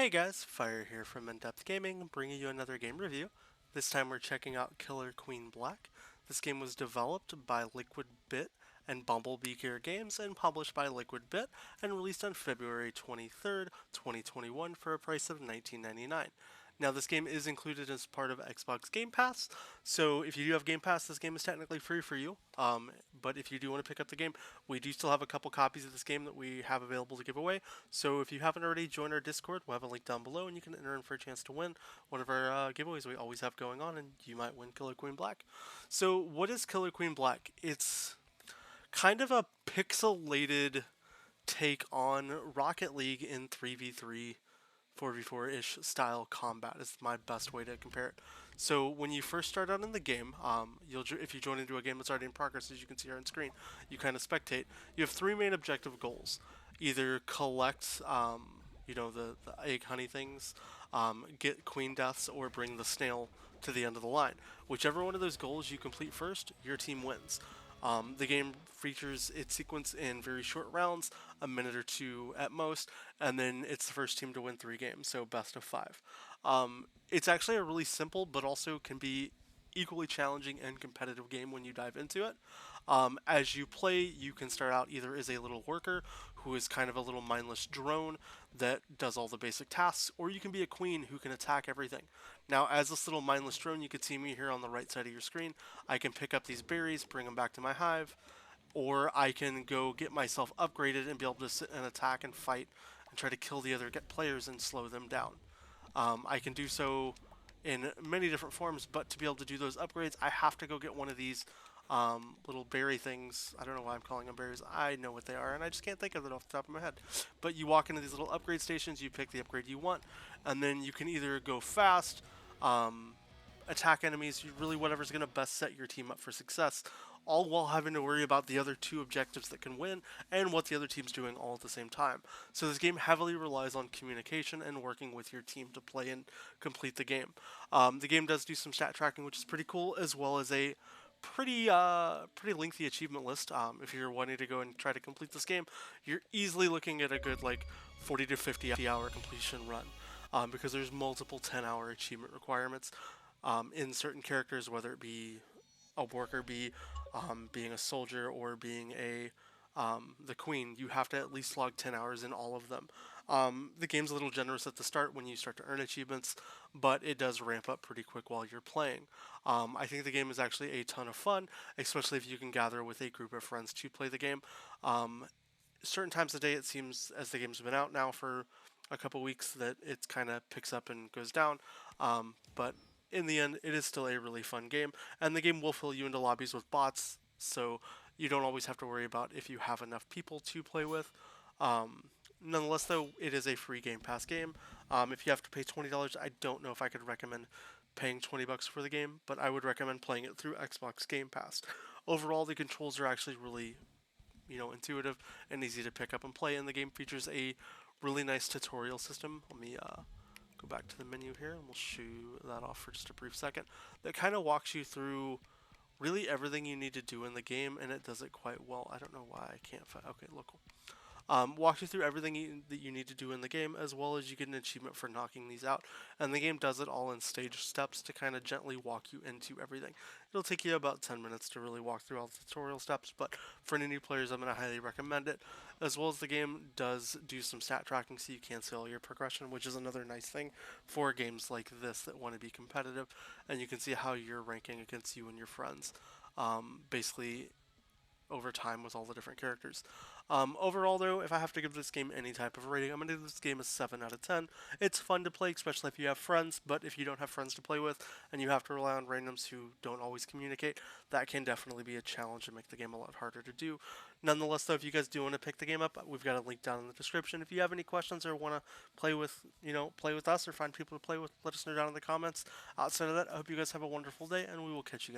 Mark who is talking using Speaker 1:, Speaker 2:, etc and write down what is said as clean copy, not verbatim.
Speaker 1: Hey guys, Fire here from InDepth Gaming, bringing you another game review. This time we're checking out Killer Queen Black. This game was developed by Liquid Bit and Bumblebee Gear Games and published by Liquid Bit and released on February 23rd, 2021 for a price of $19.99. Now, this game is included as part of Xbox Game Pass, so if you do have Game Pass, this game is technically free for you. But if you do want to pick up the game, we do still have a couple copies of this game that we have available to give away. So if you haven't already joined our Discord, we'll have a link down below, and you can enter in for a chance to win one of our giveaways we always have going on, and you might win Killer Queen Black. So what is Killer Queen Black? It's kind of a pixelated take on Rocket League in 3v3 4v4-ish style combat is my best way to compare it. So when you first start out in the game, if you join into a game that's already in progress, as you can see here on screen, you kind of spectate. You have three main objective goals: either collect, the egg honey things, get queen deaths, or bring the snail to the end of the line. Whichever one of those goals you complete first, your team wins. The game features its sequence in very short rounds, a minute or two at most, and then it's the first team to win 3 games, so best of 5. It's actually a really simple, but also can be equally challenging and competitive game when you dive into it. As you play, you can start out either as a little worker who is kind of a little mindless drone that does all the basic tasks, or you can be a queen who can attack everything. Now, as this little mindless drone, you can see me here on the right side of your screen. I can pick up these berries, bring them back to my hive, or I can go get myself upgraded and be able to sit and attack and fight and try to kill the other players and slow them down. I can do so in many different forms, but to be able to do those upgrades, I have to go get one of these little berry things. I don't know why I'm calling them berries. I know what they are, and I just can't think of it off the top of my head. But you walk into these little upgrade stations, you pick the upgrade you want, and then you can either go fast, attack enemies, really whatever's going to best set your team up for success, all while having to worry about the other two objectives that can win and what the other team's doing all at the same time. So this game heavily relies on communication and working with your team to play and complete the game. The game does do some stat tracking, which is pretty cool, as well as a pretty lengthy achievement list. If you're wanting to go and try to complete this game, you're easily looking at a good 40 to 50 hour completion run, because there's multiple 10-hour achievement requirements in certain characters, whether it be a worker bee, being a soldier, or being the queen. You have to at least log 10 hours in all of them. The game's a little generous at the start when you start to earn achievements, but it does ramp up pretty quick while you're playing. I think the game is actually a ton of fun, especially if you can gather with a group of friends to play the game. Certain times of the day, it seems, as the game's been out now for a couple weeks, that it kind of picks up and goes down. But in the end, it is still a really fun game, and the game will fill you into lobbies with bots, so you don't always have to worry about if you have enough people to play with. Nonetheless, though, it is a free Game Pass game. If you have to pay $20, I don't know if I could recommend paying $20 for the game, but I would recommend playing it through Xbox Game Pass. Overall, the controls are actually really, intuitive and easy to pick up and play, and the game features a really nice tutorial system. Let me go back to the menu here, and we'll show that off for just a brief second. That kind of walks you through really everything you need to do in the game, and it does it quite well. I don't know why I can't find. Okay, local. Walks you through everything that you need to do in the game, as well as you get an achievement for knocking these out. And the game does it all in stage steps to kind of gently walk you into everything. It'll take you about 10 minutes to really walk through all the tutorial steps, but for any new players, I'm going to highly recommend it. As well as the game does do some stat tracking, so you can see all your progression, which is another nice thing for games like this that want to be competitive, and you can see how you're ranking against you and your friends. Basically, over time with all the different characters. Overall, though, if I have to give this game any type of rating, I'm going to give this game a 7 out of 10. It's fun to play, especially if you have friends, but if you don't have friends to play with and you have to rely on randoms who don't always communicate, that can definitely be a challenge and make the game a lot harder to do. Nonetheless, though, if you guys do want to pick the game up, we've got a link down in the description. If you have any questions or want to play with us or find people to play with, let us know down in the comments. Outside of that, I hope you guys have a wonderful day, and we will catch you guys